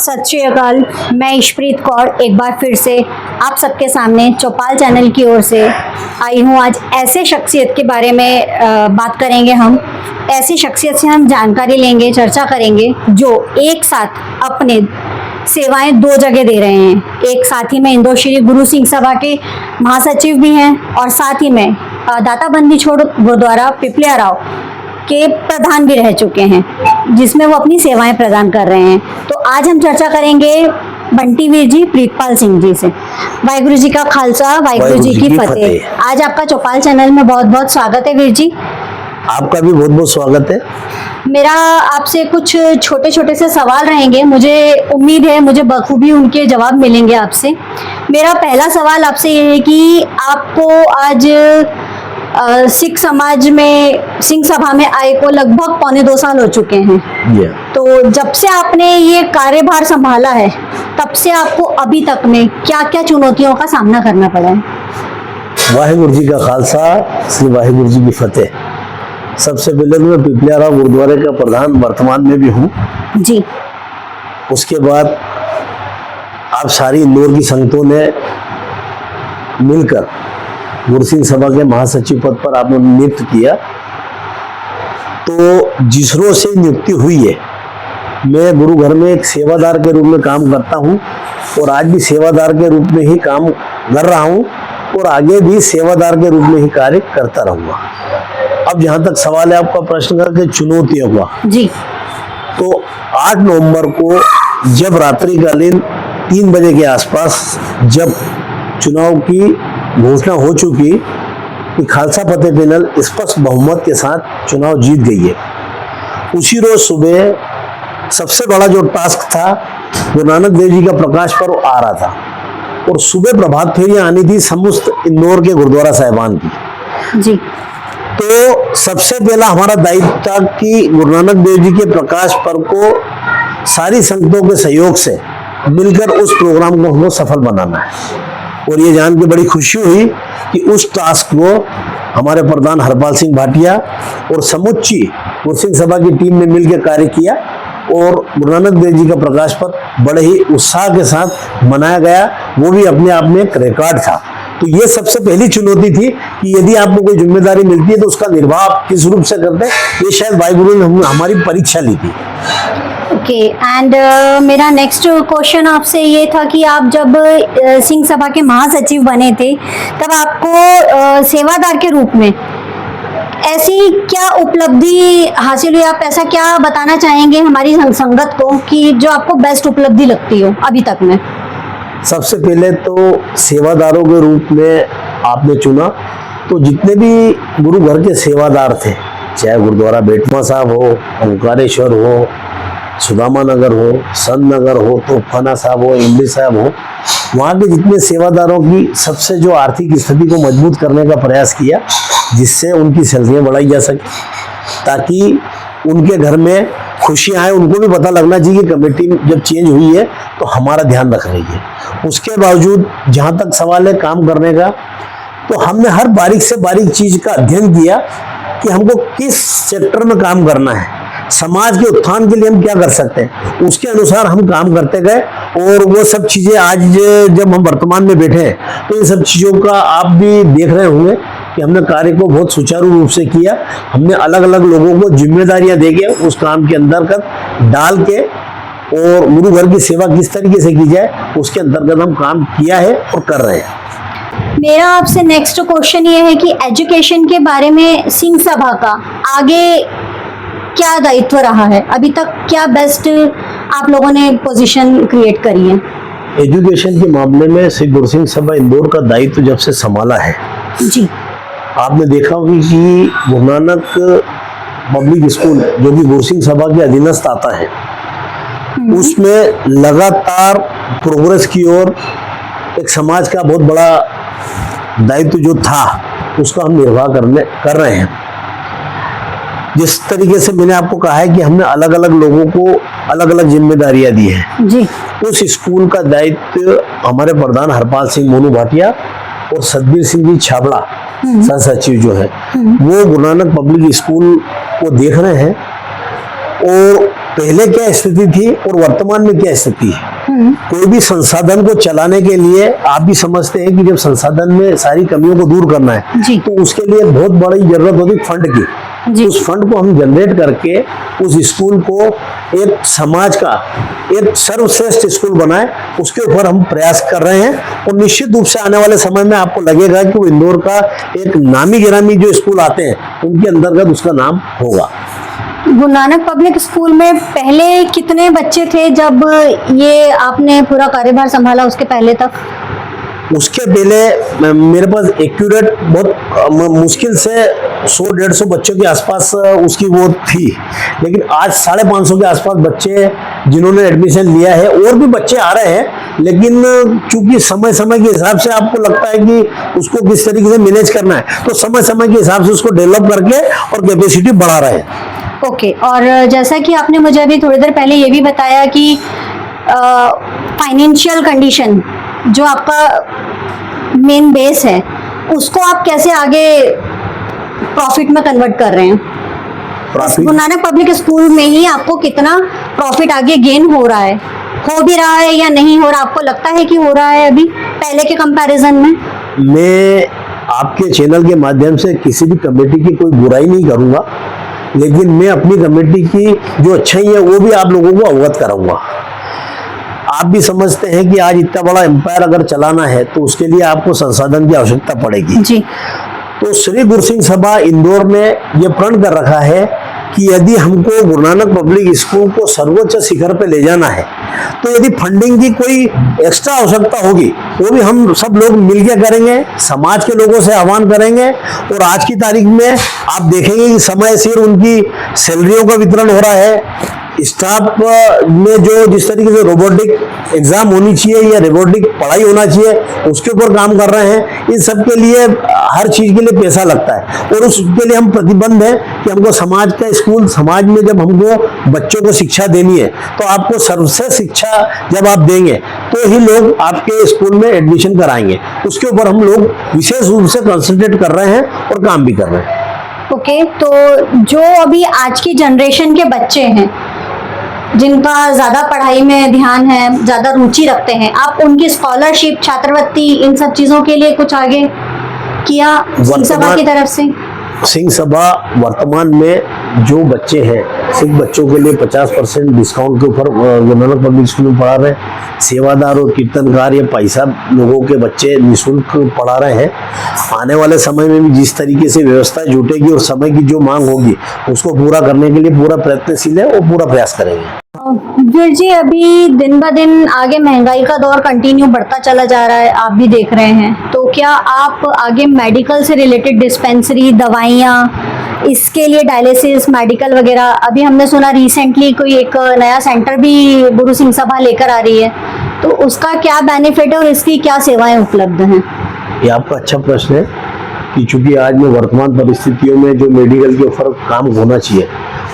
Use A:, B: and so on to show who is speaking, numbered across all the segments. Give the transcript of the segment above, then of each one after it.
A: सत श्री अकाल। मैं ईशप्रीत कौर एक बार फिर से आप सबके सामने चौपाल चैनल की ओर से आई हूँ। आज ऐसे शख्सियत के बारे में बात करेंगे। हम ऐसी शख्सियत से हम जानकारी लेंगे, चर्चा करेंगे जो एक साथ अपने सेवाएं दो जगह दे रहे हैं। एक साथ ही में इंदौर श्री गुरु सिंह सभा के महासचिव भी हैं और साथ ही में दाता बंदी छोड़ गुरुद्वारा पिपलिया राव के प्रधान भी रह चुके हैं, जिसमें वो अपनी सेवाएं प्रदान कर रहे हैं। तो आज हम चर्चा करेंगे बंटी वीर जी प्रीतपाल सिंह जी से। वाहिगुरु जी का खालसा, वाहिगुरु जी की फतेह। आज आपका चौपाल चैनल में बहुत बहुत स्वागत है वीर जी।
B: आपका भी बहुत बहुत स्वागत है।
A: मेरा आपसे कुछ छोटे छोटे से सवाल रहेंगे, मुझे उम्मीद है मुझे बखूबी उनके जवाब मिलेंगे आपसे। मेरा पहला सवाल आपसे ये है कि आपको आज सिख समाज में सिंह सभा में आए को लगभग 1.25 साल हो चुके हैं। तो जब से आपने ये कार्यभार संभाला है तब से आपको अभी तक में क्या क्या चुनौतियों का सामना करना पड़ा है?
B: वाहिगुरु जी का खालसा, श्री वाहिगुरु जी की फतेह। सबसे पहले मैं पिपलिया राव गुरुद्वारे का प्रधान वर्तमान में भी हूँ
A: जी।
B: उसके बाद आप सारी इंदौर की संगतों ने मिलकर गुरु सिंह सभा के महासचिव पद पर आपने नियुक्त किया। तो जिस रोज से नियुक्ति हुई है, मैं गुरु घर में एक सेवादार के रूप में काम करता हूँ और आज भी सेवादार के रूप में ही काम कर रहा हूँ और आगे भी सेवादार के रूप में ही कार्य करता रहूँगा। अब जहाँ तक सवाल है आपका प्रश्न का कि चुनौतियों का
A: जी, तो
B: 8 नवंबर को जब रात्रिकालीन 3 बजे के आसपास जब चुनाव की घोषणा हो चुकी कि खालसा फतेह पैनल स्पष्ट बहुमत के साथ चुनाव जीत गई है, उसी रोज सुबह सबसे बड़ा जो टास्क था, गुरु नानक देव जी का प्रकाश पर्व आ रहा था और सुबह प्रभात फेरियां आनी थी समस्त इंदौर के गुरुद्वारा साहिबान की
A: जी।
B: तो सबसे पहला हमारा दायित्व था कि गुरु नानक देव जी के प्रकाश पर्व को सारी संगतों के सहयोग से मिलकर उस प्रोग्राम को हमको सफल बनाना है। और ये जान के बड़ी खुशी हुई कि उस टास्क को हमारे प्रधान हरपाल सिंह भाटिया और समुच्ची गुरु सिंह सभा की टीम ने मिलकर कार्य किया और गुरु नानक देव जी का प्रकाश पर्व बड़े ही उत्साह के साथ मनाया गया। वो भी अपने आप में एक रिकॉर्ड था। तो ये सबसे पहली चुनौती थी कि यदि आपको कोई जिम्मेदारी मिलती है तो उसका निर्वाह आप किस रूप से करते हैं, ये शायद वाहिगुरु ने हमारी परीक्षा ली थी।
A: ओके, एंड मेरा नेक्स्ट क्वेश्चन आपसे ये था कि आप जब सिंह सभा के महासचिव बने थे तब आपको सेवादार के रूप में ऐसी क्या उपलब्धि हासिल हुई? आप ऐसा क्या बताना चाहेंगे हमारी संगत को कि जो आपको बेस्ट उपलब्धि लगती हो अभी तक में?
B: सबसे पहले तो सेवादारों के रूप में आपने चुना, तो जितने भी गुरु घर के सेवादार थे, चाहे गुरुद्वारा बेटमा साहब हो, ओंकारेश्वर हो, सुदामा नगर हो, संत नगर हो, तोफाना साहब हो, इमली साहब हो, वहाँ के जितने सेवादारों की सबसे जो आर्थिक स्थिति को मजबूत करने का प्रयास किया, जिससे उनकी सैलरियाँ बढ़ाई जा सके, ताकि उनके घर में खुशियाँ आए। उनको भी पता लगना चाहिए कि कमेटी जब चेंज हुई है तो हमारा ध्यान रख रही है। उसके बावजूद जहाँ तक सवाल है काम करने का, तो हमने हर बारीक से बारीक चीज का अध्ययन किया कि हमको किस सेक्टर में काम करना है, समाज के उत्थान के लिए हम क्या कर सकते हैं, उसके अनुसार हम काम करते गए। और वो सब चीजें आज जब हम वर्तमान में बैठे हैं तो इन सब चीजों का आप भी देख रहे होंगे कि हमने कार्य को बहुत सुचारू रूप से किया। हमने अलग अलग लोगों को जिम्मेदारियां देके उस काम के अंतर्गत डाल के और गुरु घर की सेवा किस तरीके से की जाए उसके अंतर्गत हम काम किया है और कर रहे हैं।
A: मेरा आपसे नेक्स्ट क्वेश्चन ये है कि एजुकेशन के बारे में सिंह सभा का आगे क्या दायित्व रहा है? अभी तक क्या बेस्ट आप लोगों ने पोजीशन क्रिएट करी है?
B: एजुकेशन के मामले में श्री गुरु सिंह सभा इंदौर का दायित्व जब से संभाला है
A: जी, आपने
B: देखा होगा कि गुरु नानक पब्लिक स्कूल जो भी गुरु सिंह सभा के अधीनस्थ आता है, उसमें लगातार प्रोग्रेस की ओर एक समाज का बहुत बड़ा दायित्व जो था उसका हम निर्वाह कर रहे हैं। जिस तरीके से मैंने आपको कहा है कि हमने अलग अलग लोगों को अलग अलग जिम्मेदारियां दी हैं जी, उस स्कूल का दायित्व हमारे प्रधान हरपाल सिंह मोनू भाटिया और सतबीर सिंह जी छाबड़ा सह सचिव जो है वो गुरु नानक पब्लिक स्कूल को देख रहे हैं और पहले क्या स्थिति थी और वर्तमान में क्या स्थिति है। कोई भी संसाधन को चलाने के लिए आप भी समझते हैं कि जब संसाधन में सारी कमियों को दूर करना है
A: जी।
B: तो उसके लिए बहुत बड़ी जरूरत होती है फंड की।
A: जी।
B: उस फंड को हम जनरेट करके उस स्कूल को एक समाज का एक सर्वश्रेष्ठ स्कूल बनाए, उसके ऊपर हम प्रयास कर रहे हैं। और निश्चित रूप से आने वाले समय में आपको लगेगा कि वो इंदौर का एक नामी गिरामी जो स्कूल आते हैं उनके अंतर्गत उसका नाम होगा।
A: गुरु नानक पब्लिक स्कूल में पहले कितने बच्चे थे जब ये आपने पूरा कार्यभार संभाला, उसके पहले तक?
B: उसके पहले मेरे पास एक्यूरेट बहुत मुश्किल से 100-150 बच्चों के आसपास उसकी वो थी, लेकिन आज 550 के आसपास बच्चे जिन्होंने एडमिशन लिया है। और भी बच्चे आ रहे हैं, लेकिन चूंकि समय समय के हिसाब से आपको लगता है कि उसको किस तरीके से मैनेज करना है, तो समय समय के हिसाब से उसको डेवलप करके और कैपेसिटी बढ़ा रहे हैं।
A: ओके। और जैसा कि आपने मुझे अभी थोड़ी देर पहले ये भी बताया कि फाइनेंशियल कंडीशन जो आपका मेन बेस है, उसको आप कैसे आगे प्रॉफिट में कन्वर्ट कर रहे हैं? गुरु नानक पब्लिक स्कूल में ही आपको कितना प्रॉफिट आगे गेन हो रहा है, हो भी रहा है या नहीं हो रहा? आपको लगता है कि हो रहा है अभी पहले के कंपैरिजन में?
B: मैं आपके चैनल के माध्यम से किसी भी कमेटी की कोई बुराई नहीं करूंगा, लेकिन मैं अपनी कमेटी की जो अच्छाई है वो भी आप लोगों को अवगत कराऊंगा। आप भी समझते हैं कि आज इतना बड़ा एम्पायर अगर चलाना है तो उसके लिए आपको संसाधन की आवश्यकता पड़ेगी
A: जी।
B: तो श्री गुरसिंह सभा इंदौर ने यह प्रण कर रखा है कि यदि हमको गुरु नानक पब्लिक स्कूल को सर्वोच्च शिखर पे ले जाना है तो यदि फंडिंग की कोई एक्स्ट्रा आवश्यकता होगी वो भी हम सब लोग मिलकर करेंगे, समाज के लोगों से आह्वान करेंगे। और आज की तारीख में आप देखेंगे कि समय सिर उनकी सैलरियों का वितरण हो रहा है। स्टाफ में जो जिस तरीके से रोबोटिक एग्जाम होनी चाहिए या रोबोटिक पढ़ाई होना चाहिए उसके ऊपर काम कर रहे हैं। इन सब के लिए हर चीज के लिए पैसा लगता है और उसके लिए हम प्रतिबद्ध हैं कि हमको समाज का स्कूल, समाज में जब हमको बच्चों को शिक्षा देनी है तो आपको सर्वश्रेष्ठ शिक्षा जब आप देंगे तो ही लोग आपके स्कूल में एडमिशन कराएंगे। उसके ऊपर हम लोग विशेष रूप से कंसंट्रेट कर रहे हैं और काम भी कर रहे हैं।
A: ओके। तो जो अभी आज की जनरेशन के बच्चे हैं जिनका ज्यादा पढ़ाई में ध्यान है, ज्यादा रुचि रखते हैं, आप उनकी स्कॉलरशिप, छात्रवृत्ति, इन सब चीजों के लिए कुछ आगे किया सिंह सभा की तरफ से?
B: सिंह सभा वर्तमान में जो बच्चे हैं, सिख बच्चों के लिए 50% डिस्काउंट के ऊपर गुरु नानक पब्लिक स्कूल में पढ़ा रहे हैं। सेवादार और कीर्तनकार या पैसा लोगों के बच्चे निःशुल्क पढ़ा रहे हैं। आने वाले समय में भी जिस तरीके से व्यवस्था जुटेगी और समय की जो मांग होगी उसको पूरा करने के लिए पूरा प्रयत्नशील है और पूरा प्रयास करेंगे।
A: वीर जी, अभी दिन ब दिन आगे महंगाई का दौर कंटिन्यू बढ़ता चला जा रहा है, आप भी देख रहे हैं। तो क्या आप आगे मेडिकल से रिलेटेड डिस्पेंसरी, दवाइयाँ, इसके लिए डायलिसिस, मेडिकल वगैरह, अभी हमने सुना रिसेंटली कोई एक नया सेंटर भी गुरु सिंह सभा लेकर आ रही है, तो उसका क्या बेनिफिट है और इसकी क्या सेवाएं उपलब्ध हैं?
B: ये आपका अच्छा प्रश्न है कि चूंकि आज में वर्तमान परिस्थितियों में जो मेडिकल के ऊपर काम होना चाहिए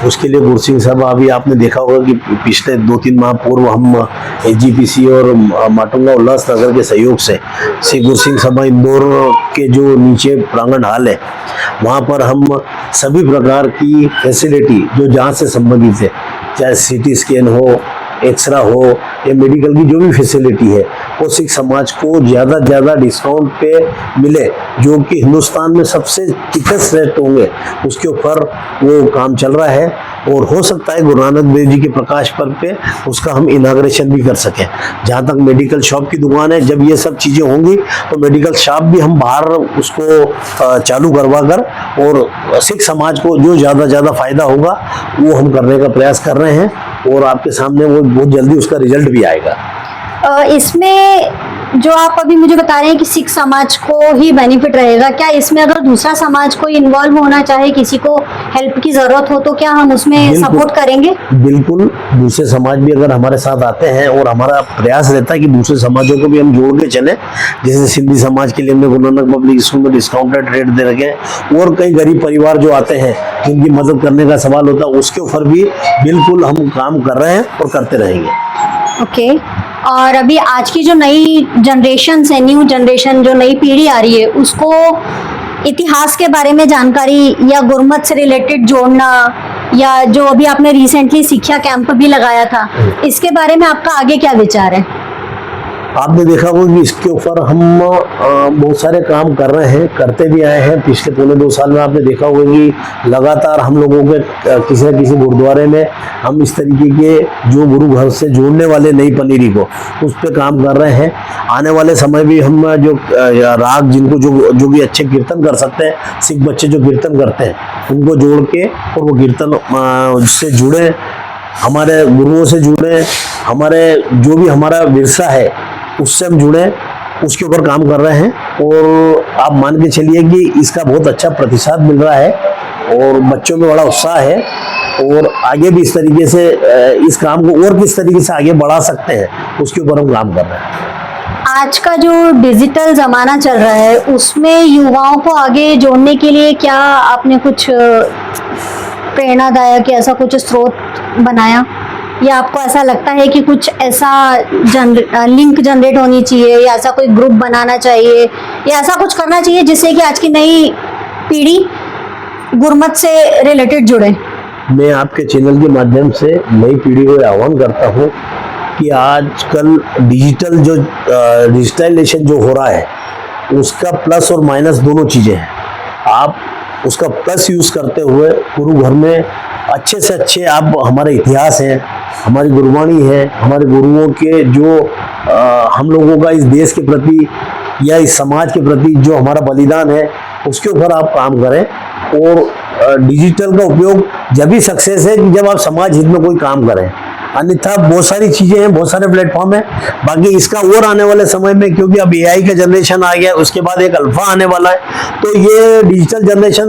B: उसके लिए गुरु सिंह सभा, अभी आपने देखा होगा कि पिछले 2-3 माह पूर्व हम एसजीपीसी और माटुंगा उल्लासनगर के सहयोग से श्री गुरु सिंह सभा इंदौर के जो नीचे प्रांगण हाल है वहाँ पर हम सभी प्रकार की फैसिलिटी जो जांच से संबंधित है, चाहे सीटी स्कैन हो, एक्सरा हो या मेडिकल की जो भी फैसिलिटी है वो सिख समाज को ज़्यादा से ज़्यादा डिस्काउंट पे मिले, जो कि हिंदुस्तान में सबसे चीपेस्ट रेट होंगे, उसके ऊपर वो काम चल रहा है। और हो सकता है गुरु नानक देव जी के प्रकाश पर्व पे उसका हम इनाग्रेशन भी कर सकें। जहाँ तक मेडिकल शॉप की दुकान है, जब ये सब चीज़ें होंगी तो मेडिकल शॉप भी हम बाहर उसको चालू करवा कर और सिख समाज को जो ज़्यादा फ़ायदा होगा वो हम करने का प्रयास कर रहे हैं और आपके सामने वो बहुत जल्दी उसका रिजल्ट भी आएगा।
A: इसमें जो आप अभी मुझे बता रहे हैं कि सिख समाज को ही बेनिफिट रहेगा, क्या इसमें अगर दूसरा समाज कोई इन्वॉल्व होना चाहे, किसी को हेल्प की जरूरत हो, तो क्या हम उसमें सपोर्ट करेंगे? बिल्कुल,
B: दूसरे समाज भी अगर हमारे साथ आते हैं और हमारा प्रयास रहता है कि दूसरे समाजों को भी हम जोड़ के चले। जैसे सिंधी समाज के लिए हमने गुरु नानक पब्लिक स्कूल में डिस्काउंटेड रेट दे रखे हैं और कई गरीब परिवार जो आते हैं जिनकी मदद करने का सवाल होता है उसके ऊपर भी बिल्कुल हम काम कर रहे हैं और करते रहेंगे।
A: ओके। और अभी आज की जो नई जनरेशन है, न्यू जनरेशन, जो नई पीढ़ी आ रही है, उसको इतिहास के बारे में जानकारी या गुरमत से रिलेटेड जोड़ना, या जो अभी आपने रिसेंटली शिक्षा कैंप भी लगाया था, इसके बारे में आपका आगे क्या विचार है?
B: आपने देखा होगा कि इसके ऊपर हम बहुत सारे काम कर रहे हैं, करते भी आए हैं। पिछले 2.5 साल में आपने देखा होगा कि लगातार हम लोगों के किसी न किसी गुरुद्वारे में हम इस तरीके के जो गुरु घर से जोड़ने वाले नई पनीरी को, उस पर काम कर रहे हैं। आने वाले समय भी हम जो राग जिनको जो भी अच्छे कीर्तन कर सकते हैं, सिख बच्चे जो कीर्तन करते हैं, उनको जोड़ के और वो कीर्तन से जुड़े, हमारे गुरुओं से जुड़े, हमारे जो भी हमारा विरसा है उससे हम जुड़े, उसके ऊपर काम कर रहे हैं। और आप मान के चलिए कि इसका बहुत अच्छा प्रतिसाद मिल रहा है और बच्चों में बड़ा उत्साह है। और आगे भी इस तरीके से इस काम को और किस तरीके से आगे बढ़ा सकते हैं, उसके ऊपर हम काम कर रहे हैं।
A: आज का जो डिजिटल ज़माना चल रहा है, उसमें युवाओं को आगे जोड़ने के लिए क्या आपने कुछ प्रेरणादायक या ऐसा कुछ स्रोत बनाया, या आपको ऐसा लगता है कि कुछ ऐसा लिंक जनरेट होनी चाहिए, या ऐसा कोई ग्रुप बनाना चाहिए, या ऐसा कुछ करना चाहिए जिससे कि आज की नई पीढ़ी गुरमत से रिलेटेड जुड़े?
B: मैं आपके चैनल के माध्यम से नई पीढ़ी को आह्वान करता हूँ कि आजकल डिजिटलाइजेशन जो हो रहा है, उसका प्लस और माइनस दोनों चीज़ें हैं। आप उसका प्लस यूज़ करते हुए गुरु घर में अच्छे से अच्छे आप हमारे इतिहास हैं, हमारी गुरुवाणी है, हमारे गुरुओं के जो हम लोगों का इस देश के प्रति या इस समाज के प्रति जो हमारा बलिदान है, उसके ऊपर आप काम करें। और डिजिटल का उपयोग जब भी सक्सेस है कि जब आप समाज हित में कोई काम करें, अन्यथा बहुत सारी चीज़ें हैं, बहुत सारे प्लेटफॉर्म हैं। बाकी इसका और आने वाले समय में, क्योंकि अब एआई का जनरेशन आ गया, उसके बाद एक अल्फा आने वाला है, तो ये डिजिटल जनरेशन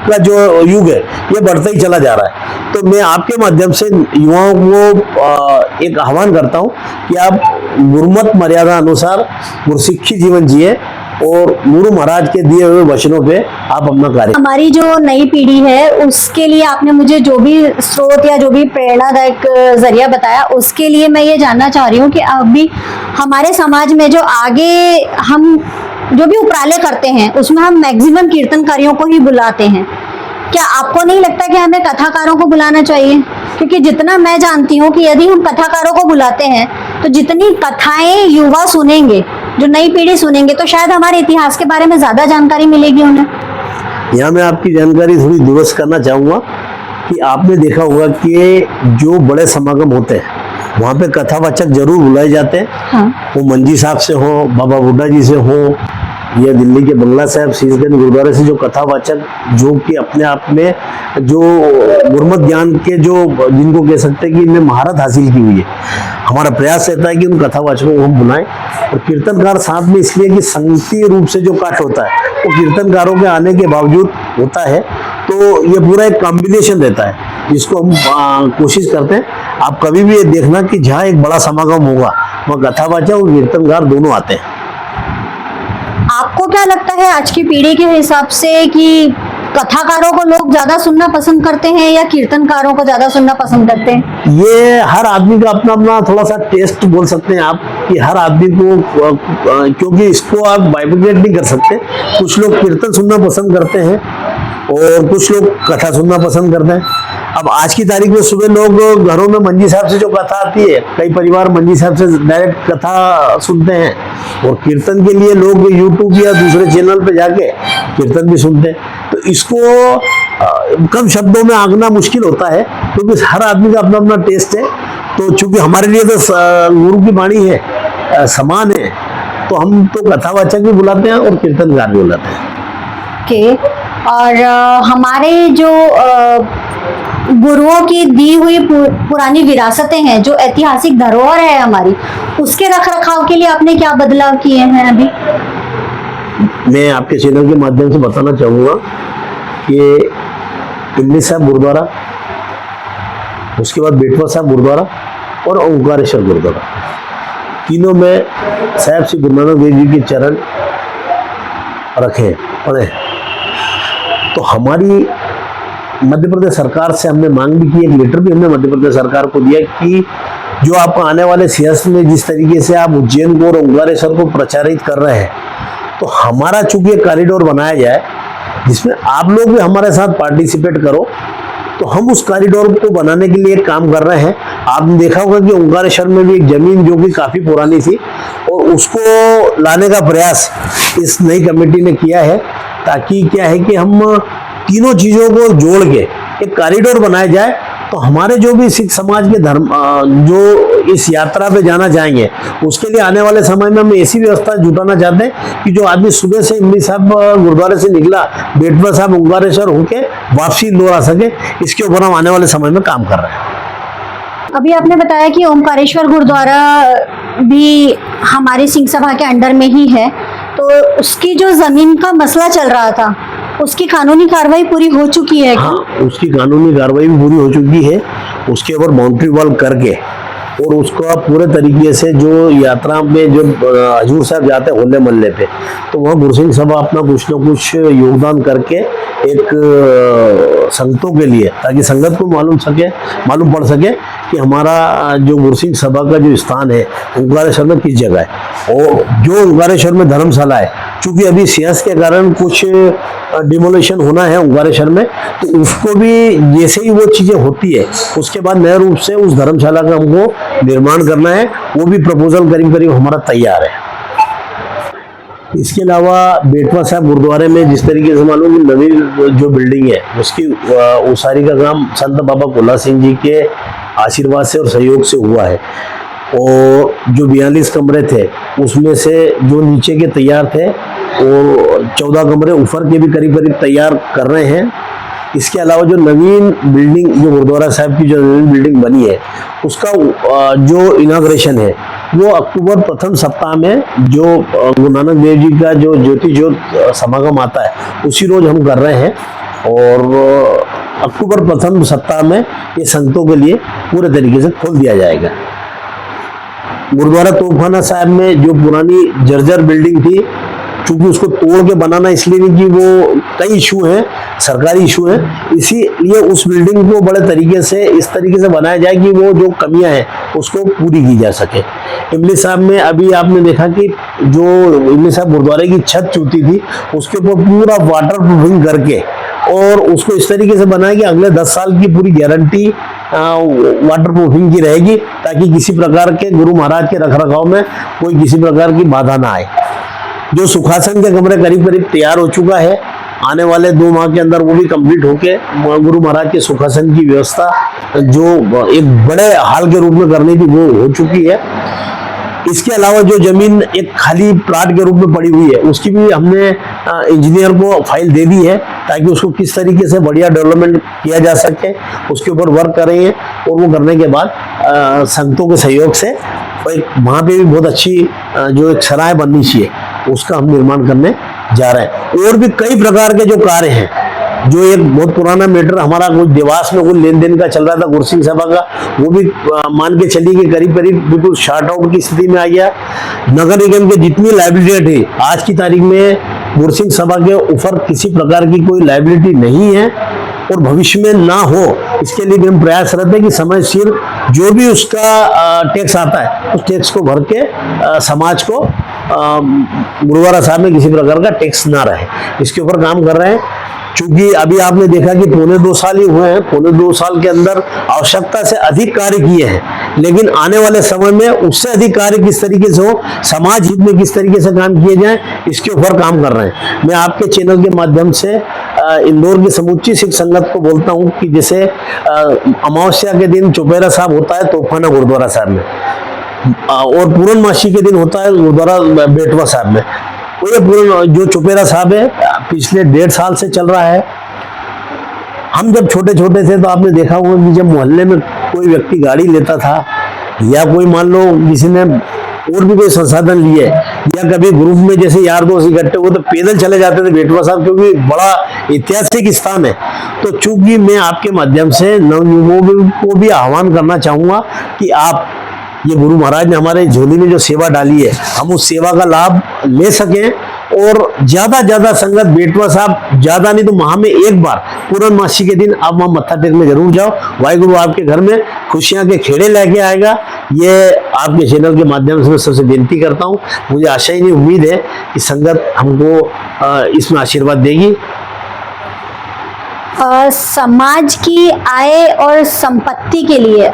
B: का जो युग है ये बढ़ता ही चला जा रहा है। तो मैं आपके माध्यम से युवाओं को एक आह्वान करता हूँ कि आप गुरुमत मर्यादा अनुसार गुरसिक्खी जीवन जिए और गुरु महाराज के दिए हुए वचनों पे आप अपना कार्य।
A: हमारी जो नई पीढ़ी है, उसके लिए आपने मुझे जो भी स्रोत या जो भी प्रेरणादायक जरिया बताया, उसके लिए मैं ये जानना चाह रही हूँ कि अभी हमारे समाज में जो आगे हम जो भी उपराले करते हैं, उसमें हम मैक्सिमम कीर्तनकारियों को ही बुलाते हैं। क्या आपको नहीं लगता कि हमें कथाकारों को बुलाना चाहिए? क्योंकि जितना मैं जानती हूँ कि यदि हम कथाकारों को बुलाते हैं तो जितनी कथाएं युवा सुनेंगे, जो नई पीढ़ी सुनेंगे, तो शायद हमारे इतिहास के बारे में ज्यादा जानकारी मिलेगी उन्हें।
B: यहाँ मैं आपकी जानकारी थोड़ी दुरुस्त करना चाहूँगा कि आपने देखा होगा कि जो बड़े समागम होते हैं वहाँ पे कथावाचक जरूर बुलाए जाते हैं।
A: हाँ।
B: वो मंजी साहब से हो, बाबा बुड्ढा जी से हो, या दिल्ली के बंगला साहब शीशगंज गुरुद्वारे से जो कथावाचक, जो कि अपने आप में जो गुरमत ज्ञान के जो जिनको कह सकते हैं कि इनमें महारत हासिल की हुई है, हमारा प्रयास रहता है कि उन कथावाचकों को हम बुलाएं। और कीर्तनकार साथ में इसलिए कि संगीतीय रूप से जो काट होता है वो कीर्तनकारों के आने के बावजूद होता है, तो ये पूरा एक कॉम्बिनेशन रहता है जिसको हम कोशिश करते हैं। आप कभी भी ये देखना कि जहाँ एक बड़ा समागम होगा वहाँ कथावाचक और कीर्तनकार दोनों आते हैं।
A: आपको क्या लगता है आज की पीढ़ी के हिसाब से कि कथाकारों को लोग ज्यादा सुनना पसंद करते हैं या कीर्तनकारों को ज्यादा सुनना पसंद करते हैं?
B: ये हर आदमी का अपना अपना थोड़ा सा टेस्ट बोल सकते हैं आप, कि हर आदमी को, क्योंकि इसको आप बाइफरकेट नहीं कर सकते। कुछ लोग कीर्तन सुनना पसंद करते हैं और कुछ लोग कथा सुनना पसंद करते हैं। अब आज की तारीख में सुबह लोग घरों में मंजी साहब से जो कथा आती है, कई परिवार मंजी साहब से डायरेक्ट कथा सुनते हैं, और कीर्तन के लिए लोग यूट्यूब या दूसरे चैनल पे जाके कीर्तन भी सुनते हैं। तो इसको कम शब्दों में आंकना मुश्किल होता है, क्योंकि हर आदमी का अपना अपना टेस्ट है। तो चूंकि हमारे लिए तो गुरु की वाणी है, समान है, तो हम तो कथावाचक भी बुलाते हैं और कीर्तनकार भी बुलाते हैं।
A: ओके। और हमारे जो गुरुओं की दी हुई पुरानी विरासतें हैं, जो ऐतिहासिक धरोहर है हमारी, उसके रख रखाव के लिए आपने क्या बदलाव किए हैं अभी?
B: मैं आपके चैनल के माध्यम से बताना चाहूँगा कि पिंडी साहब गुरुद्वारा, उसके बाद बेटवा साहब गुरुद्वारा और ओंकारेश्वर गुरुद्वारा, तीनों में साहब श्री गुरु नानक देव जी के चरण रखे पड़े। तो हमारी मध्य प्रदेश सरकार से हमने मांग भी की, एक लेटर भी हमने मध्य प्रदेश सरकार को दिया कि जो आप आने वाले सियासत में जिस तरीके से आप उज्जैन को और ओंकारेश्वर को प्रचारित कर रहे हैं, तो हमारा चूंकि एक कॉरिडोर बनाया जाए जिसमें आप लोग भी हमारे साथ पार्टिसिपेट करो तो हम उस कॉरिडोर को बनाने के लिए एक काम कर रहे हैं। आपने देखा होगा कि ओंकारेश्वर में भी एक जमीन जो कि काफी पुरानी थी और उसको लाने का प्रयास इस नई कमेटी ने किया है, ताकि क्या है कि हम तीनों चीजों को जोड़ के एक कॉरिडोर बनाया जाए। तो हमारे जो भी सिख समाज के धर्म जो इस यात्रा पे जाना चाहेंगे, उसके लिए आने वाले समय में हम ऐसी व्यवस्था जुटाना चाहते हैं कि जो आदमी सुबह से इमली साहब गुरुद्वारे से निकला, बेटवा साहब ओंकारेश्वर होके वापसी इंदौर आ सके। इसके ऊपर हम आने वाले समय में काम कर रहे हैं।
A: अभी आपने बताया कि ओमकारेश्वर गुरुद्वारा भी हमारे सिंह सभा के अंडर में ही है, तो उसकी जो जमीन का मसला चल रहा था, उसकी कानूनी कार्रवाई पूरी हो चुकी है क्या?
B: हाँ, उसकी कानूनी कार्रवाई भी पूरी हो चुकी है। उसके ऊपर बाउंड्री वॉल करके और उसका पूरे तरीके से जो यात्रा में जो हजूर साहब जाते हैं होले मोहल्ले पे, तो वहाँ गुरसिंह सभा अपना कुछ न कुछ योगदान करके एक संगतों के लिए, ताकि संगत को मालूम पड़ सके कि हमारा जो गुरसिंह सभा का जो स्थान है ओंकारेश्वर में किस जगह है। और जो ओंकारेश्वर में धर्मशाला है, चूंकि अभी सियासत के कारण कुछ डिमोलिशन होना है ओंकारेश्वर में, तो उसको भी जैसे ही वो चीजें होती है उसके बाद नए रूप से उस धर्मशाला का हमको निर्माण करना है। वो भी प्रपोजल करीब करीब हमारा तैयार है। इसके अलावा बेटवा साहब गुरुद्वारे में जिस तरीके से मालूम कि नवी जो बिल्डिंग है उसकी उसारी का काम संत बाबा कोला सिंह जी के आशीर्वाद से और सहयोग से हुआ है। और जो 42 कमरे थे उसमें से जो नीचे के तैयार थे और 14 कमरे ऊपर के भी करीब करीब तैयार कर रहे हैं। इसके अलावा जो नवीन बिल्डिंग, जो गुरुद्वारा साहब की जो नवीन बिल्डिंग बनी है, उसका जो इनाग्रेशन है वो अक्टूबर प्रथम सप्ताह में जो गुरु नानक देव जी का जो ज्योति ज्योत समागम आता है उसी रोज हम कर रहे हैं। और अक्टूबर प्रथम सप्ताह में ये संगतों के लिए पूरे तरीके से खोल दिया जाएगा। गुरुद्वारा तोपखाना साहब में जो पुरानी जर्जर बिल्डिंग थी, क्योंकि उसको तोड़ के बनाना इसलिए नहीं कि वो कई इशू हैं, सरकारी इशू हैं, इसीलिए उस बिल्डिंग को बड़े तरीके से इस तरीके से बनाया जाए कि वो जो कमियां हैं उसको पूरी की जा सके। इमली साहब में अभी आपने देखा कि जो इमली साहब गुरुद्वारे की छत टूटी थी उसके ऊपर पूरा वाटर प्रूफिंग करके और उसको इस तरीके से बनाया कि अगले 10 साल की पूरी गारंटी वाटर प्रूफिंग की रहेगी, ताकि किसी प्रकार के गुरु महाराज के रखरखाव में कोई किसी प्रकार की बाधा ना आए। जो सुखासन के कमरे करीब करीब तैयार हो चुका है, आने वाले 2 माह के अंदर वो भी कंप्लीट होके गुरु महाराज के सुखासन की व्यवस्था जो एक बड़े हॉल के रूप में करनी थी वो हो चुकी है। इसके अलावा जो जमीन एक खाली प्लाट के रूप में पड़ी हुई है उसकी भी हमने इंजीनियर को फाइल दे दी है, ताकि उसको किस तरीके से बढ़िया डेवलपमेंट किया जा सके उसके ऊपर वर्क कर रहे हैं। और वो करने के बाद संगतों के सहयोग से वहाँ पे भी बहुत अच्छी जो एक सराय बननी चाहिए उसका हम निर्माण करने जा रहे हैं। और भी कई प्रकार के जो कार्य हैं, जो एक बहुत पुराना मैटर हमारा कुछ देवास में कुछ लेन देन का चल रहा था गुरसिंह सभा का, वो भी मान के चलिए कि करीब करीब बिल्कुल शार्ट आउट की स्थिति में आ गया। नगर निगम के जितनी लाइबिलिटी थी आज की तारीख में गुरसिंह सभा के ऊपर किसी प्रकार की कोई लाइबिलिटी नहीं है और भविष्य में ना हो, इसके लिए भी हम प्रयासरत हैं कि समय सिर जो भी उसका टैक्स आता है उस टैक्स को भर के समाज को गुरुद्वारा साहब में किसी प्रकार का टैक्स ना रहे, इसके ऊपर काम कर रहे हैं। क्योंकि अभी आपने देखा कि 2.25 साल ही हुए हैं, 2.25 साल के अंदर आवश्यकता से अधिक कार्य किए हैं, लेकिन आने वाले समय में उससे अधिक कार्य किस तरीके से हो, समाज हित में किस तरीके से काम किए जाए, इसके ऊपर काम कर रहे हैं। मैं आपके चैनल के माध्यम से इंदौर की समूची सिख संगत को बोलता हूँ कि जैसे अमावस्या के दिन चौपेरा साहब होता है तोपखाना गुरुद्वारा साहब में, और पूर्णमासी के दिन होता है गुरुद्वारा बेटवा साहब में। वो ये पूर्ण जो चौपेरा साहब है पिछले 1.5 साल से चल रहा है। हम जब छोटे छोटे थे तो आपने देखा होगा कि जब मोहल्ले में कोई व्यक्ति गाड़ी लेता था या कोई मान लो किसी ने और भी कोई संसाधन लिए या कभी ग्रुप में जैसे यार दोस्त इकट्ठे हुए तो पैदल चले जाते थे बेटवा साहब, क्योंकि बड़ा ऐतिहासिक स्थान है। तो चूंकि मैं आपके माध्यम से नवयुवकों को भी आह्वान करना चाहूंगा कि आप ये गुरु महाराज ने हमारे झोली में जो सेवा डाली है हम उस सेवा का लाभ ले सकें, और ज्यादा संगत बेटवा साहब ज्यादा नहीं तो माह में एक बार पूर्णमासी के दिन आप वहां मत्था टेकने जरूर जाओ। वाहिगुरु आपके घर में खुशियां के खेड़े लेके आएगा, ये आपके चैनल के माध्यम से मैं सबसे विनती करता हूँ। मुझे आशा ही नहीं उम्मीद है कि संगत हमको इसमें आशीर्वाद देगी।
A: समाज की आय और संपत्ति के लिए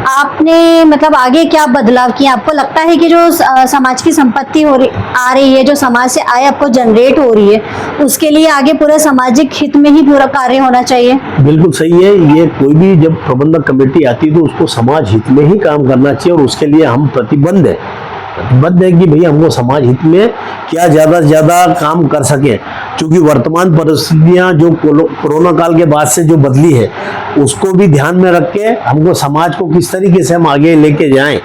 A: आपने मतलब आगे क्या बदलाव किया? आपको लगता है कि जो समाज की संपत्ति आ रही है, जो समाज से आय आपको जनरेट हो रही है, उसके लिए आगे पूरे सामाजिक हित में ही पूरा कार्य होना चाहिए?
B: बिल्कुल सही है। ये कोई भी जब प्रबंधक कमेटी आती है तो उसको समाज हित में ही काम करना चाहिए, और उसके लिए हम प्रतिबद्ध है कि भैया हमको समाज हित में क्या ज़्यादा से ज़्यादा काम कर सकें। क्योंकि वर्तमान परिस्थितियां जो कोरोना काल के बाद से जो बदली है, उसको भी ध्यान में रख के हमको समाज को किस तरीके से हम आगे लेके जाएं,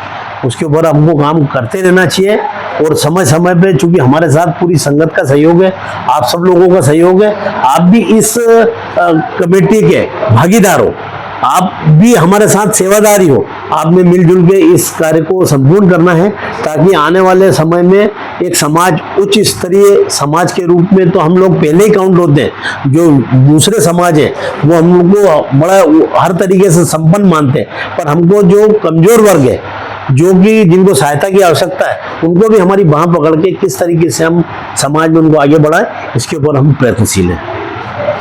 B: उसके ऊपर हमको काम करते रहना चाहिए। और समय समय पे, चूंकि हमारे साथ पूरी संगत का सहयोग है, आप सब लोगों का सहयोग है, आप भी इस कमेटी के भागीदार हो, आप भी हमारे साथ सेवादारी हो, आपने मिलजुल के इस कार्य को संपूर्ण करना है, ताकि आने वाले समय में एक समाज उच्च स्तरीय समाज के रूप में तो हम लोग पहले ही काउंट होते हैं। जो दूसरे समाज है वो हम लोग को बड़ा हर तरीके से संपन्न मानते हैं, पर हमको जो कमजोर वर्ग है, जो कि जिनको सहायता की आवश्यकता है, उनको भी हमारी बांह पकड़ के किस तरीके से हम समाज में उनको आगे बढ़ाएं, इसके ऊपर हम प्रयत्नशील हैं।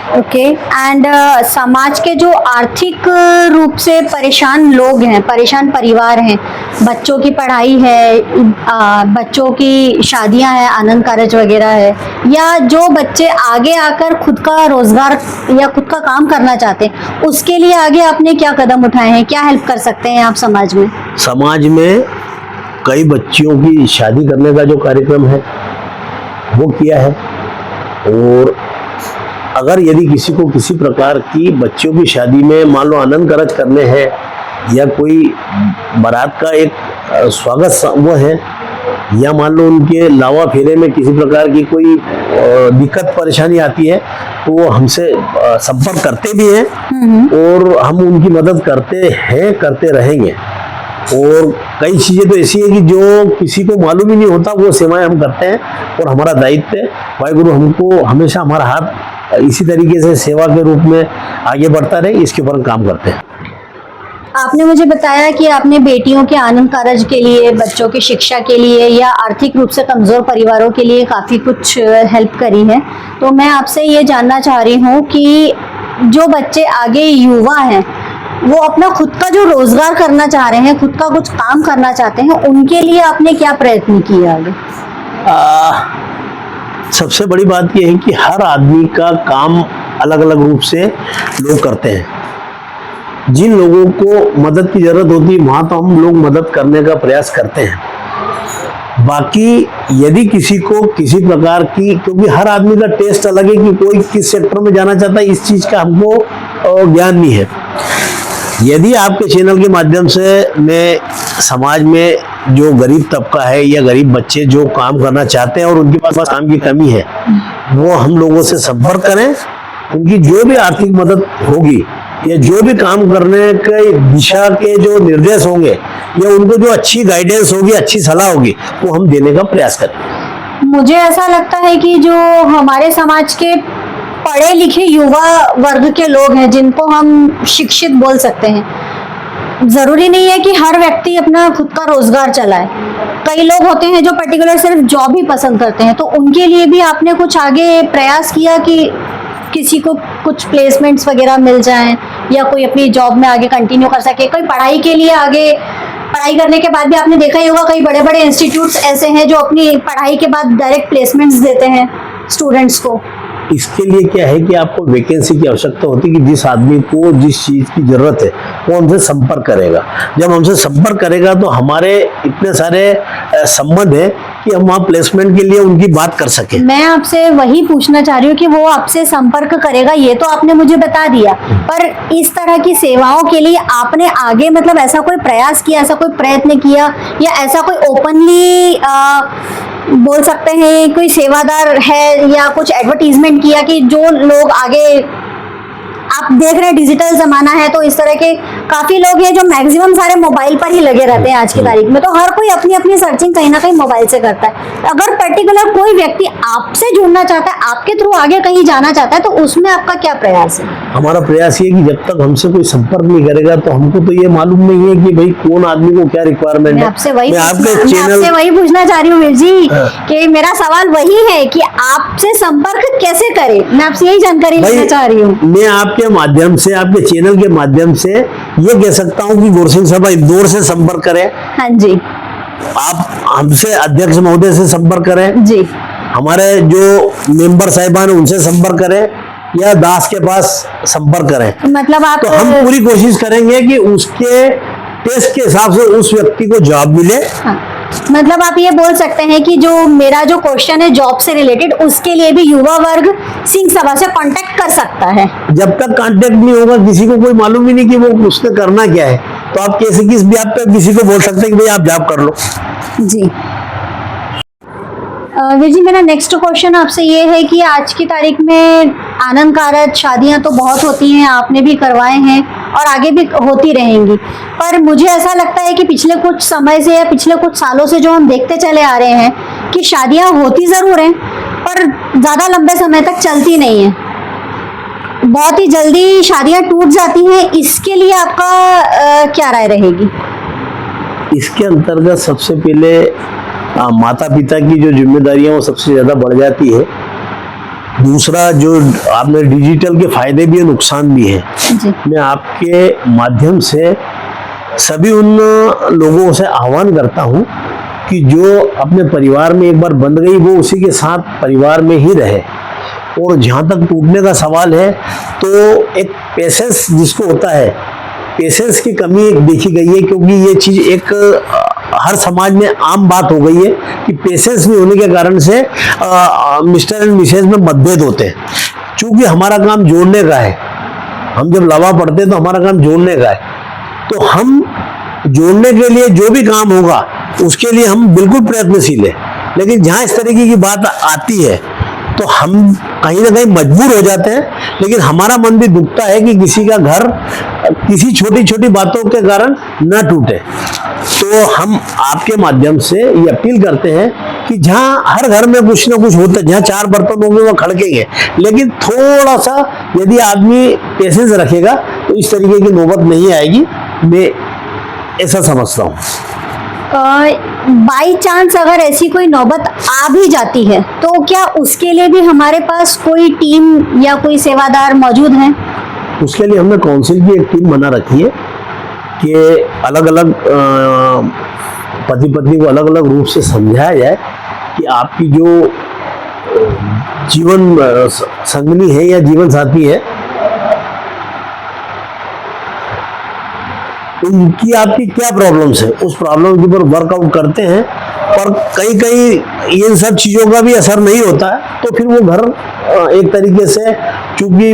A: ओके। एंड समाज के जो आर्थिक रूप से परेशान लोग हैं, परेशान परिवार हैं, बच्चों की पढ़ाई है, बच्चों की शादियां हैं, आनंद कारज वगैरह है, या जो बच्चे आगे आकर खुद का रोजगार या खुद का काम करना चाहते हैं, उसके लिए आगे आपने क्या कदम उठाए हैं? क्या हेल्प कर सकते हैं आप समाज में?
B: समाज में कई बच्चियों की शादी करने का जो कार्यक्रम है वो किया है, और अगर यदि किसी को किसी प्रकार की बच्चों की शादी में मान लो आनंद कारज करने हैं, या कोई बारात का एक स्वागत वो है, या मान लो उनके लावा फेरे में किसी प्रकार की कोई दिक्कत परेशानी आती है, तो वो हमसे संपर्क करते भी हैं, और हम उनकी मदद करते हैं, करते रहेंगे। और कई चीज़ें तो ऐसी है कि जो किसी को मालूम ही नहीं होता, वो सेवाएं हम करते हैं, और हमारा दायित्व है। वाहिगुरु हमको हमेशा हमारा हाथ इसी तरीके से सेवा के रूप में आगे बढ़ता रहे, इसके ऊपर हम काम करते हैं।
A: आपने मुझे बताया कि आपने बेटियों के आनंद कारज के लिए, बच्चों की शिक्षा के लिए, या आर्थिक रूप से कमज़ोर परिवारों के लिए काफ़ी कुछ हेल्प करी है। तो मैं आपसे ये जानना चाह रही हूँ कि जो बच्चे आगे युवा हैं, वो अपना खुद का जो रोजगार करना चाह रहे हैं, खुद का कुछ काम करना चाहते हैं, उनके लिए आपने क्या प्रयत्न किए आगे?
B: सबसे बड़ी बात यह है कि हर आदमी का काम अलग अलग रूप से लोग करते हैं। जिन लोगों को मदद की जरूरत होती है, वहाँ तो हम लोग मदद करने का प्रयास करते हैं। बाकी यदि किसी को किसी प्रकार की, क्योंकि हर आदमी का टेस्ट अलग है कि कोई किस सेक्टर में जाना चाहता है, इस चीज़ का हमको ज्ञान नहीं है। यदि आपके चैनल के माध्यम से मैं समाज में जो गरीब तबका है या गरीब बच्चे जो काम करना चाहते हैं और उनके पास काम की कमी है, वो हम लोगों से संपर्क करें। उनकी जो भी आर्थिक मदद होगी या जो भी काम करने के दिशा के जो निर्देश होंगे या उनको जो अच्छी गाइडेंस होगी, अच्छी सलाह होगी, वो हम देने का प्रयास करें।
A: मुझे ऐसा लगता है कि जो हमारे समाज के पढ़े लिखे युवा वर्ग के लोग हैं, जिनको हम शिक्षित बोल सकते हैं, जरूरी नहीं है कि हर व्यक्ति अपना खुद का रोजगार चलाए। कई लोग होते हैं जो पर्टिकुलर सिर्फ जॉब ही पसंद करते हैं, तो उनके लिए भी आपने कुछ आगे प्रयास किया कि किसी को कुछ प्लेसमेंट्स वगैरह मिल जाएं, या कोई अपनी जॉब में आगे कंटिन्यू कर सके? कोई पढ़ाई के लिए आगे, पढ़ाई करने के बाद भी आपने देखा ही होगा, कई बड़े बड़े इंस्टीट्यूट्स ऐसे हैं जो अपनी पढ़ाई के बाद डायरेक्ट प्लेसमेंट्स देते हैं स्टूडेंट्स को।
B: इसके लिए क्या है कि आपको वैकेंसी की आवश्यकता होती है कि जिस आदमी को जिस चीज़ की ज़रूरत है वो हमसे संपर्क करेगा। जब हमसे संपर्क करेगा तो हमारे इतने सारे संबंध है कि हम वहाँ प्लेसमेंट के लिए उनकी बात कर सकें।
A: मैं आपसे वही पूछना चाह रही हूँ कि वो आपसे संपर्क करेगा, ये तो आपने मुझे बता दिया, पर इस तरह की सेवाओं के लिए आपने आगे मतलब ऐसा कोई प्रयास किया, ऐसा कोई प्रयत्न किया, या ऐसा कोई ओपनली बोल सकते हैं कोई सेवादार है, या कुछ एडवर्टीजमेंट किया कि जो लोग आगे, आप देख रहे हैं डिजिटल जमाना है, तो इस तरह के काफी लोग हैं जो मैक्सिमम सारे मोबाइल पर ही लगे रहते हैं आज की तारीख में, तो हर कोई अपनी अपनी सर्चिंग कहीं ना कहीं मोबाइल से करता है। अगर पर्टिकुलर कोई व्यक्ति आपसे जुड़ना चाहता है, आपके थ्रू आगे कहीं जाना चाहता है, तो उसमें आपका क्या प्रयास है?
B: हमारा प्रयास ये कि जब तक हमसे कोई संपर्क नहीं करेगा तो हमको तो ये मालूम नहीं है कि भाई कौन आदमी को क्या रिक्वायरमेंट है।
A: मैं आपसे वही
B: चैनल
A: पूछना चाह रही हूँ वीर जी, कि मेरा सवाल वही है कि आपसे संपर्क कैसे करें, मैं आपसे यही जानकारी लेना चाह रही हूँ।
B: मैं आपके माध्यम से, आपके चैनल के माध्यम से ये कह सकता हूँ कि गुरसिंह सभा इंदौर से संपर्क करें।
A: हाँ जी।
B: आप हमसे अध्यक्ष महोदय से संपर्क करें
A: जी।
B: हमारे जो मेंबर साहिबान उनसे संपर्क करें या दास के पास संपर्क करें।
A: मतलब आप,
B: तो हम पूरी कोशिश करेंगे कि उसके टेस्ट के हिसाब से उस व्यक्ति को जॉब मिले।
A: हाँ, मतलब आप ये बोल सकते हैं कि जो मेरा जो क्वेश्चन है जॉब से रिलेटेड, उसके लिए भी युवा वर्ग सिंह सभा से कांटेक्ट कर सकता है।
B: जब तक कांटेक्ट नहीं होगा, किसी को कोई मालूम ही नहीं कि वो उसने करना क्या है, तो आप कैसे किस भी आप पे किसी को बोल सकते हैं कि भाई आप जॉब कर लो।
A: जी। वीर जी, मेरा नेक्स्ट क्वेश्चन आपसे ये है कि आज की तारीख में आनंद कारज शादियां तो बहुत होती हैं, आपने भी करवाए हैं और आगे भी होती रहेंगी, पर मुझे ऐसा लगता है कि पिछले कुछ समय से या पिछले कुछ सालों से जो हम देखते चले आ रहे हैं कि शादियां होती ज़रूर हैं पर ज़्यादा लंबे समय तक चलती नहीं हैं, बहुत ही जल्दी शादियां टूट जाती हैं। इसके लिए आपका क्या राय रहेगी?
B: इसके अंतर्गत सबसे पहले माता पिता की जो जिम्मेदारियां वो सबसे ज्यादा बढ़ जाती है। दूसरा, जो आपने डिजिटल के फायदे भी है, नुकसान भी है। मैं आपके माध्यम से सभी उन लोगों से आह्वान करता हूं कि जो अपने परिवार में एक बार बंध गई वो उसी के साथ परिवार में ही रहे। और जहाँ तक टूटने का सवाल है तो एक पेशेंस जिसको होता है, पेशेंस की कमी एक देखी गई है, क्योंकि ये चीज एक हर समाज में आम बात हो गई है कि पेशेंस नहीं होने के कारण से मिस्टर एंड मिसेज में मतभेद होते हैं। चूंकि हमारा काम जोड़ने का है, हम जब लावा पढ़ते हैं तो हमारा काम जोड़ने का है, तो हम जोड़ने के लिए जो भी काम होगा उसके लिए हम बिल्कुल प्रयत्नशील है। लेकिन जहाँ इस तरीके की बात आती है तो हम कहीं ना कहीं मजबूर हो जाते हैं, लेकिन हमारा मन भी दुखता है कि किसी का घर किसी छोटी छोटी बातों के कारण न टूटे। तो हम आपके माध्यम से ये अपील करते हैं कि जहाँ हर घर में कुछ ना कुछ होता है, जहाँ चार बर्तन होंगे वो खड़केंगे, लेकिन थोड़ा सा यदि आदमी पेशेंस रखेगा तो इस तरीके की नौबत नहीं आएगी, मैं ऐसा समझता हूँ।
A: बाई चांस अगर ऐसी कोई नौबत आ भी जाती है तो क्या उसके लिए भी हमारे पास कोई टीम या कोई सेवादार मौजूद हैं?
B: उसके लिए हमने काउंसिल की एक टीम बना रखी है कि अलग अलग पति पत्नी को अलग अलग रूप से समझाया जाए कि आपकी जो जीवन संगनी है या जीवन साथी है, उनकी आपकी क्या प्रॉब्लम्स है, उस प्रॉब्लम के ऊपर वर्कआउट करते हैं। और कई कई इन सब चीज़ों का भी असर नहीं होता है तो फिर वो घर एक तरीके से चूंकि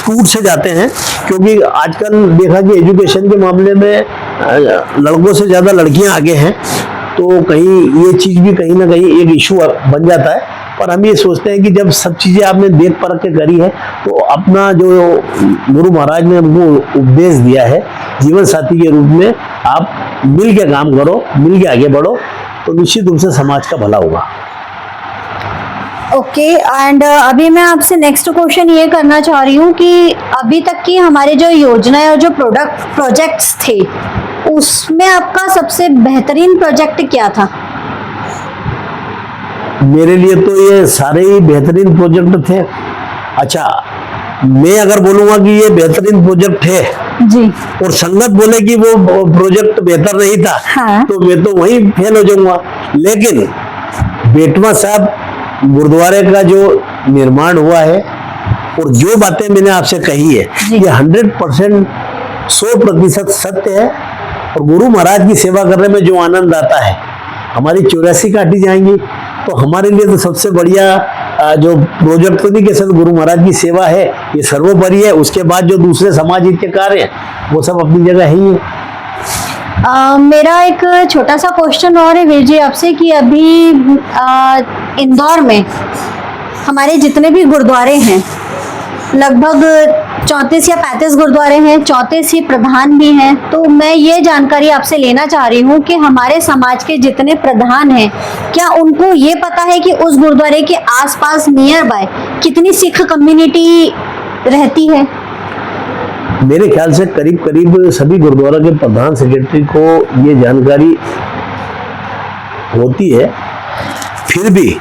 B: टूट से जाते हैं, क्योंकि आजकल देखा कि एजुकेशन के मामले में लड़कों से ज़्यादा लड़कियां आगे हैं, तो कहीं ये चीज़ भी कहीं ना कहीं एक इशू बन जाता है। पर हम ये सोचते हैं कि जब सब चीज़ें आपने देख परख के करी है तो अपना जो गुरु महाराज ने हमको उपदेश दिया है जीवन साथी के रूप में, आप मिल के काम करो, मिल के आगे बढ़ो, तो निश्चित रूप से समाज का भला होगा।
A: ओके, एंड अभी मैं आपसे नेक्स्ट क्वेश्चन ये करना चाह रही हूँ कि अभी तक की हमारे जो योजनाएं और जो प्रोजेक्ट्स थे उसमें आपका सबसे बेहतरीन प्रोजेक्ट क्या था?
B: मेरे लिए तो ये सारे ही बेहतरीन प्रोजेक्ट थे। अच्छा, मैं अगर बोलूँगा कि ये बेहतरीन प्रोजेक्ट है
A: जी
B: और संगत बोले कि वो प्रोजेक्ट बेहतर नहीं था,
A: हाँ।
B: तो मैं तो वहीं फेल हो जाऊंगा। लेकिन बेटवा साहब गुरुद्वारे का जो निर्माण हुआ है और जो बातें मैंने आपसे कही है ये 100% 100% सत्य है। और गुरु महाराज की सेवा करने में जो आनंद आता है, हमारी 84 काटी जाएंगी, तो हमारे लिए तो सबसे बढ़िया जो प्रोजेक्ट तो नहीं कह सकते, गुरु महाराज की सेवा है, ये सर्वोपरि है। उसके बाद जो दूसरे समाज हित के कार्य हैं वो सब अपनी जगह ही है।
A: मेरा एक छोटा सा क्वेश्चन और है वीर जी आपसे कि अभी इंदौर में हमारे जितने भी गुरुद्वारे हैं लगभग 34 या 35 गुरुद्वारे हैं, 34 ही प्रधान भी हैं। तो मैं ये जानकारी आपसे लेना चाह रही हूँ कि हमारे समाज के जितने प्रधान हैं, क्या उनको ये पता है कि उस गुरुद्वारे के आसपास नियर बाय कितनी सिख कम्युनिटी रहती है?
B: मेरे ख्याल से करीब करीब सभी गुरुद्वारा के प्रधान सेक्रेटरी को ये जानकारी होती है। फिर भी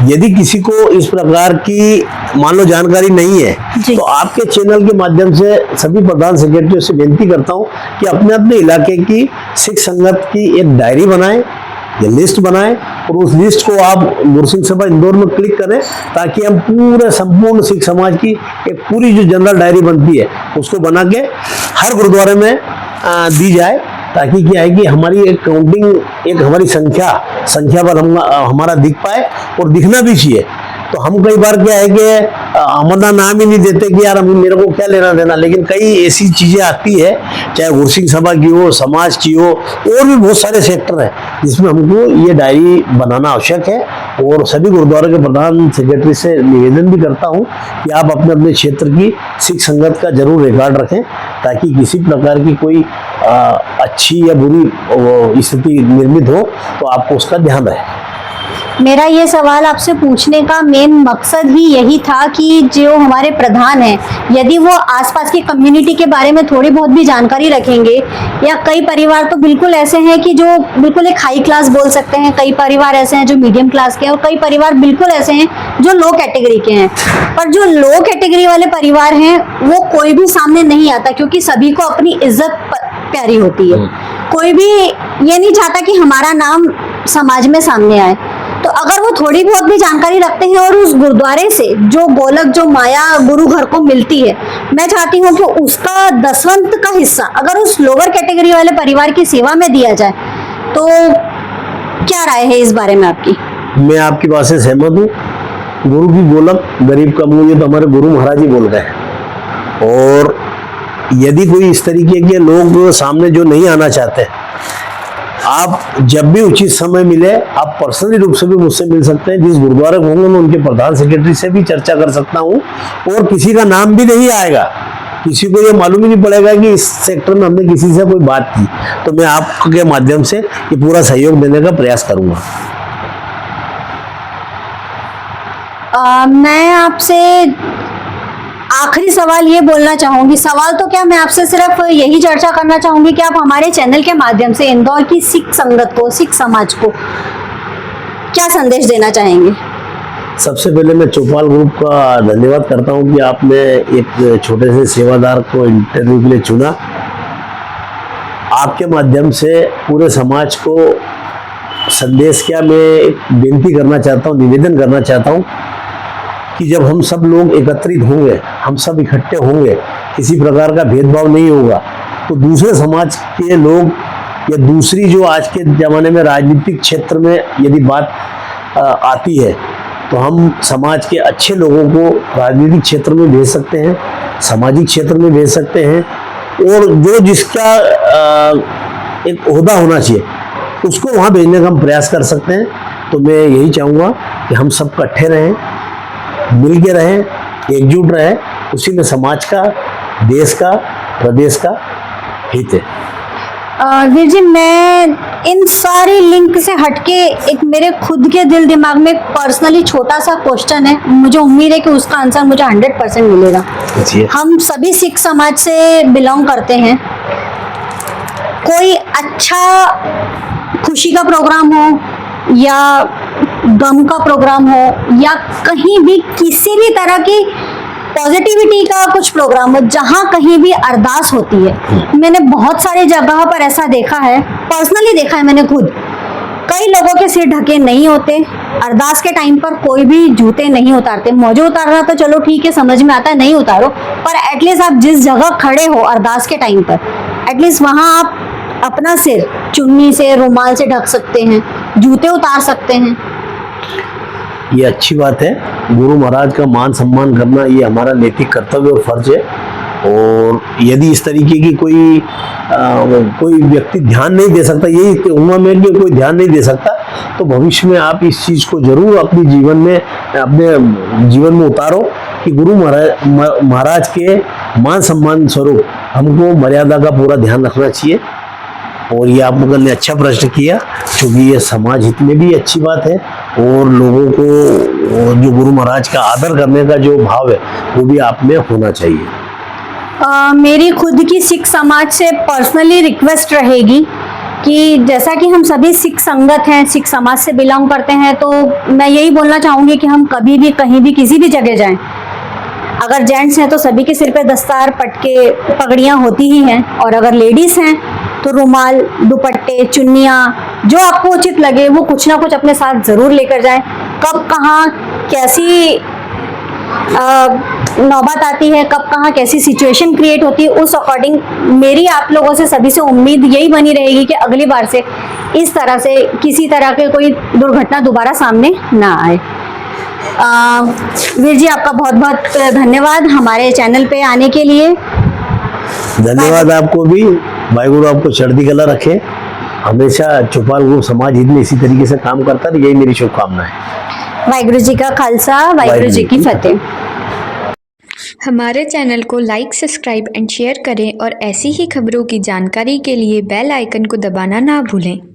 B: यदि किसी को इस प्रकार की मान लो जानकारी नहीं है,
A: जी।
B: तो आपके चैनल के माध्यम से सभी प्रधान सेक्रेटरियों से विनती करता हूं कि अपने अपने इलाके की सिख संगत की एक डायरी बनाएं या लिस्ट बनाएं, और उस लिस्ट को आप गुरसिंह सभा इंदौर में क्लिक करें, ताकि हम पूरे संपूर्ण सिख समाज की एक पूरी जो जनरल डायरी बनती है उसको बना के हर गुरुद्वारे में दी जाए, ताकि क्या है कि हमारी एक काउंटिंग, एक हमारी संख्या पर हमारा दिख पाए, और दिखना भी चाहिए। तो हम कई बार क्या है कि हमारा नाम ही नहीं देते कि यार मेरे को क्या लेना देना, लेकिन कई ऐसी चीजें आती है, चाहे गुरसिंह सभा की हो, समाज की हो, और भी बहुत सारे सेक्टर हैं जिसमें हमको ये डायरी बनाना आवश्यक है। और सभी गुरुद्वारा के प्रधान सेक्रेटरी से निवेदन भी करता हूँ कि आप अपने अपने क्षेत्र की सिख संगत का जरूर रिकॉर्ड रखें, ताकि किसी प्रकार की कोई अच्छी या बुरी स्थिति निर्मित हो तो आपको उसका ध्यान रहे।
A: मेरा ये सवाल आपसे पूछने का मेन मकसद ही यही था कि जो हमारे प्रधान हैं, यदि वो आसपास की कम्युनिटी के बारे में थोड़ी बहुत भी जानकारी रखेंगे, या कई परिवार तो बिल्कुल ऐसे हैं कि जो बिल्कुल एक हाई क्लास बोल सकते हैं, कई परिवार ऐसे हैं जो मीडियम क्लास के हैं, और कई परिवार बिल्कुल ऐसे हैं जो लो कैटेगरी के हैं। पर जो लो कैटेगरी वाले परिवार हैं वो कोई भी सामने नहीं आता, क्योंकि सभी को अपनी इज्जत प्यारी होती है। कोई भी ये नहीं चाहता कि हमारा नाम समाज में सामने आए। तो अगर वो थोड़ी बहुत भी जानकारी रखते हैं और उस गुरुद्वारे से जो गोलक, जो माया गुरु घर को मिलती है, मैं चाहती हूँ कि उसका 10वां का हिस्सा अगर उस लोअर कैटेगरी वाले परिवार की सेवा में दिया जाए, तो क्या राय है इस बारे में आपकी?
B: मैं आपकी बात से सहमत हूँ। गुरु की गोलक गरीब का मुंह, ये तो हमारे गुरु महाराज ही बोल रहे हैं। और यदि कोई इस तरीके के लोग सामने जो नहीं आना चाहते, आप जब भी उचित समय मिले आप पर्सनली रूप से भी मुझसे मिल सकते हैं। जिस गुरुद्वारे को होंगे मैं उनके प्रधान सेक्रेटरी से भी चर्चा कर सकता हूँ, और किसी का नाम भी नहीं आएगा, किसी को ये मालूम ही नहीं पड़ेगा कि इस सेक्टर में हमने किसी से कोई बात की। तो मैं आपके माध्यम से ये पूरा सहयोग देने का प्रयास करूंगा।
A: मैं आपसे आखिरी सवाल ये बोलना चाहूंगी, सवाल तो क्या, मैं आपसे सिर्फ यही चर्चा करना चाहूंगी कि आप हमारे चैनल के माध्यम से इंदौर की सिख संगत को, सिख समाज को क्या संदेश देना चाहेंगे?
B: सबसे पहले मैं चौपाल ग्रुप का धन्यवाद करता हूं कि आपने एक छोटे से सेवादार को इंटरव्यू के लिए चुना। आपके माध्यम से पूरे समाज को संदेश क्या, मैं एक विनती करना चाहता हूं, निवेदन करना चाहता हूं कि जब हम सब लोग एकत्रित होंगे, हम सब इकट्ठे होंगे, किसी प्रकार का भेदभाव नहीं होगा, तो दूसरे समाज के लोग या दूसरी जो आज के ज़माने में राजनीतिक क्षेत्र में यदि बात आती है, तो हम समाज के अच्छे लोगों को राजनीतिक क्षेत्र में भेज सकते हैं, सामाजिक क्षेत्र में भेज सकते हैं, और जो जिसका एक ओहदा होना चाहिए उसको वहाँ भेजने का हम प्रयास कर सकते हैं। तो मैं यही चाहूँगा कि हम सब इकट्ठे रहें, मिल के रहें, एकजुट रहें, उसी में समाज का, देश का, प्रदेश का हित है।
A: वीर जी, मैं इन सारी लिंक से हटके एक मेरे खुद के दिल दिमाग में पर्सनली छोटा सा क्वेश्चन है, मुझे उम्मीद है कि उसका आंसर मुझे 100% मिलेगा। हम सभी सिख समाज से बिलोंग करते हैं। कोई अच्छा खुशी का प्रोग्राम हो या गम का प्रोग्राम हो या कहीं भी किसी भी तरह की पॉजिटिविटी का कुछ प्रोग्राम हो, जहाँ कहीं भी अरदास होती है, मैंने बहुत सारी जगह पर ऐसा देखा है, पर्सनली देखा है मैंने खुद। कई लोगों के सिर ढके नहीं होते, अरदास के टाइम पर कोई भी जूते नहीं उतारते। मौजे उतारना तो चलो ठीक है, समझ में आता है, नहीं उतारो, पर एटलीस्ट आप जिस जगह खड़े हो अरदास के टाइम पर, एटलीस्ट वहाँ आप अपना सिर चुन्नी से, रुमाल से ढक सकते हैं, जूते उतार सकते हैं।
B: ये अच्छी बात है। गुरु महाराज का मान सम्मान करना ये हमारा नैतिक कर्तव्य और फर्ज है। और यदि इस तरीके की कोई व्यक्ति ध्यान नहीं दे सकता, यही कहूँगा मैं कि कोई ध्यान नहीं दे सकता, तो भविष्य में आप इस चीज़ को जरूर अपने जीवन में उतारो कि गुरु महाराज के मान सम्मान स्वरूप हमको मर्यादा का पूरा ध्यान रखना चाहिए। और ये आप मुगल ने अच्छा प्रश्न किया, क्योंकि ये समाज हित में भी अच्छी बात है और लोगों को जो गुरु महाराज का आदर करने का जो भाव है वो भी आप में होना चाहिए।
A: मेरी खुद की सिख समाज से पर्सनली रिक्वेस्ट रहेगी कि जैसा कि हम सभी सिख संगत हैं, सिख समाज से बिलोंग करते हैं, तो मैं यही बोलना चाहूँगी कि हम कभी भी कहीं भी किसी भी जगह जाएं, अगर जेंट्स हैं तो सभी के सिर पे दस्तार, पटके, पगड़ियाँ होती ही हैं, और अगर लेडीज़ हैं तो रुमाल, दुपट्टे, चुन्नियाँ, जो आपको उचित लगे वो कुछ ना कुछ अपने साथ ज़रूर लेकर जाएं। कब कहाँ कैसी नौबत आती है, कब कहाँ कैसी सिचुएशन क्रिएट होती है, उस अकॉर्डिंग मेरी आप लोगों से सभी से उम्मीद यही बनी रहेगी कि अगली बार से इस तरह से किसी तरह के कोई दुर्घटना दोबारा सामने ना आए। वीर जी, आपका बहुत बहुत धन्यवाद हमारे चैनल पे आने के लिए।
B: धन्यवाद आपको भी। वाहिगुरु आपको चढ़ती कला रखे, हमेशा चौपाल गुरु समाज हित में इसी तरीके से काम करता है, यही मेरी शुभकामना है।
A: वाहिगुरु जी का खालसा, वाहिगुरु जी की फतेह।
C: हमारे चैनल को लाइक, सब्सक्राइब एंड शेयर करें और ऐसी ही खबरों की जानकारी के लिए बेल आइकन को दबाना ना भूलें।